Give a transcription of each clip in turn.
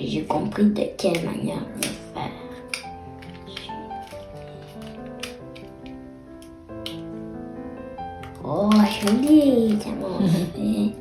j'ai compris de quelle manière le faire. Oh, joli, ça m'a fait.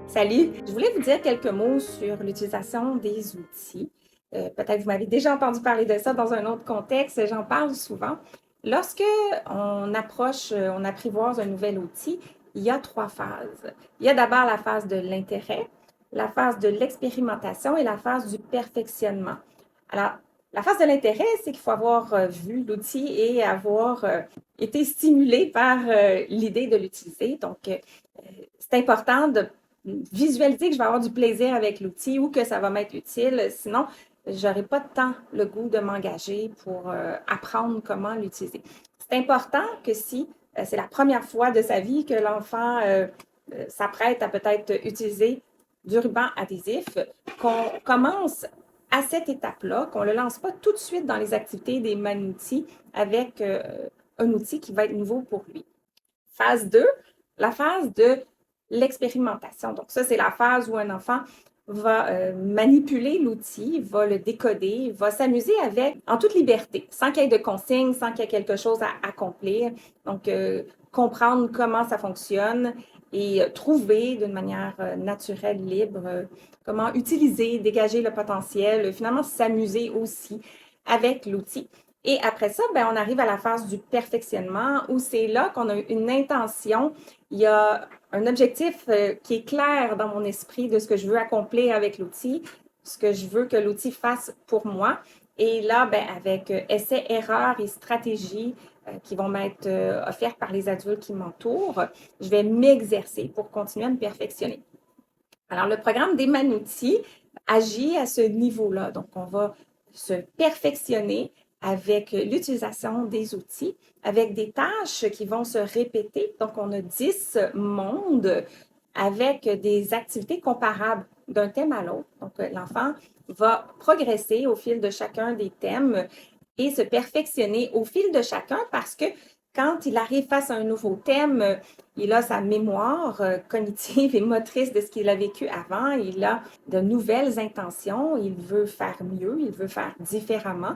Salut, je voulais vous dire quelques mots sur l'utilisation des outils. Peut-être que vous m'avez déjà entendu parler de ça dans un autre contexte, j'en parle souvent. Lorsque on apprivoise un nouvel outil, il y a 3 phases. Il y a d'abord la phase de l'intérêt, la phase de l'expérimentation et la phase du perfectionnement. Alors, la phase de l'intérêt, c'est qu'il faut avoir vu l'outil et avoir été stimulé par l'idée de l'utiliser. Donc, c'est important de visualiser que je vais avoir du plaisir avec l'outil ou que ça va m'être utile. Sinon, je n'aurai pas tant le goût de m'engager pour apprendre comment l'utiliser. C'est important que si c'est la première fois de sa vie que l'enfant s'apprête à peut-être utiliser du ruban adhésif, qu'on commence à cette étape-là, qu'on ne le lance pas tout de suite dans les activités des manoutis avec un outil qui va être nouveau pour lui. Phase 2, la phase de l'expérimentation. Donc ça, c'est la phase où un enfant va manipuler l'outil, va le décoder, va s'amuser avec en toute liberté, sans qu'il y ait de consignes, sans qu'il y ait quelque chose à accomplir. Donc, comprendre comment ça fonctionne et trouver d'une manière naturelle, libre, comment utiliser, dégager le potentiel, finalement s'amuser aussi avec l'outil. Et après ça, ben, on arrive à la phase du perfectionnement où c'est là qu'on a une intention, il y a un objectif qui est clair dans mon esprit de ce que je veux accomplir avec l'outil, ce que je veux que l'outil fasse pour moi. Et là, ben, avec essais, erreurs et stratégies qui vont m'être offertes par les adultes qui m'entourent, je vais m'exercer pour continuer à me perfectionner. Alors, le programme des manoutis agit à ce niveau-là. Donc, on va se perfectionner avec l'utilisation des outils, avec des tâches qui vont se répéter. Donc, on a 10 mondes avec des activités comparables d'un thème à l'autre. Donc, l'enfant va progresser au fil de chacun des thèmes et se perfectionner au fil de chacun parce que quand il arrive face à un nouveau thème, il a sa mémoire cognitive et motrice de ce qu'il a vécu avant, il a de nouvelles intentions, il veut faire mieux, il veut faire différemment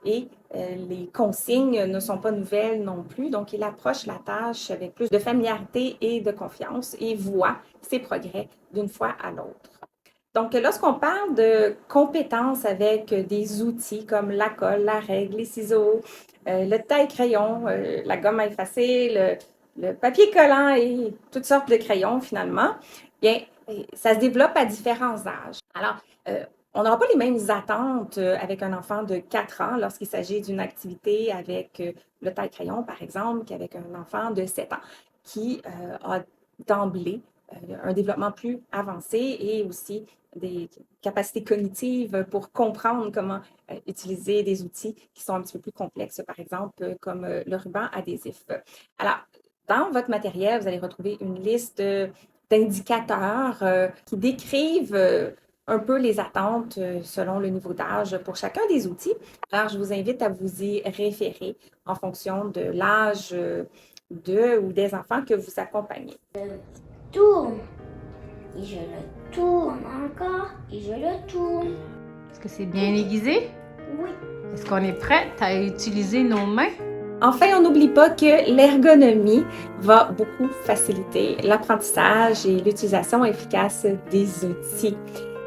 et les consignes ne sont pas nouvelles non plus, donc il approche la tâche avec plus de familiarité et de confiance et voit ses progrès d'une fois à l'autre. Donc, lorsqu'on parle de compétences avec des outils comme la colle, la règle, les ciseaux, le taille-crayon, la gomme à effacer, le papier collant et toutes sortes de crayons finalement, bien, ça se développe à différents âges. Alors, on n'aura pas les mêmes attentes avec un enfant de 4 ans lorsqu'il s'agit d'une activité avec le taille-crayon, par exemple, qu'avec un enfant de 7 ans qui a d'emblée un développement plus avancé et aussi des capacités cognitives pour comprendre comment utiliser des outils qui sont un petit peu plus complexes, par exemple, comme le ruban adhésif. Alors, dans votre matériel, vous allez retrouver une liste d'indicateurs qui décrivent un peu les attentes selon le niveau d'âge pour chacun des outils. Alors, je vous invite à vous y référer en fonction de l'âge de ou des enfants que vous accompagnez. Tourne. Et je le tourne encore et je le tourne. Est-ce que c'est bien aiguisé? Oui. Est-ce qu'on est prêt à utiliser nos mains? Enfin, on n'oublie pas que l'ergonomie va beaucoup faciliter l'apprentissage et l'utilisation efficace des outils.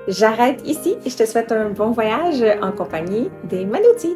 J'arrête ici et je te souhaite un bon voyage en compagnie des manoutis.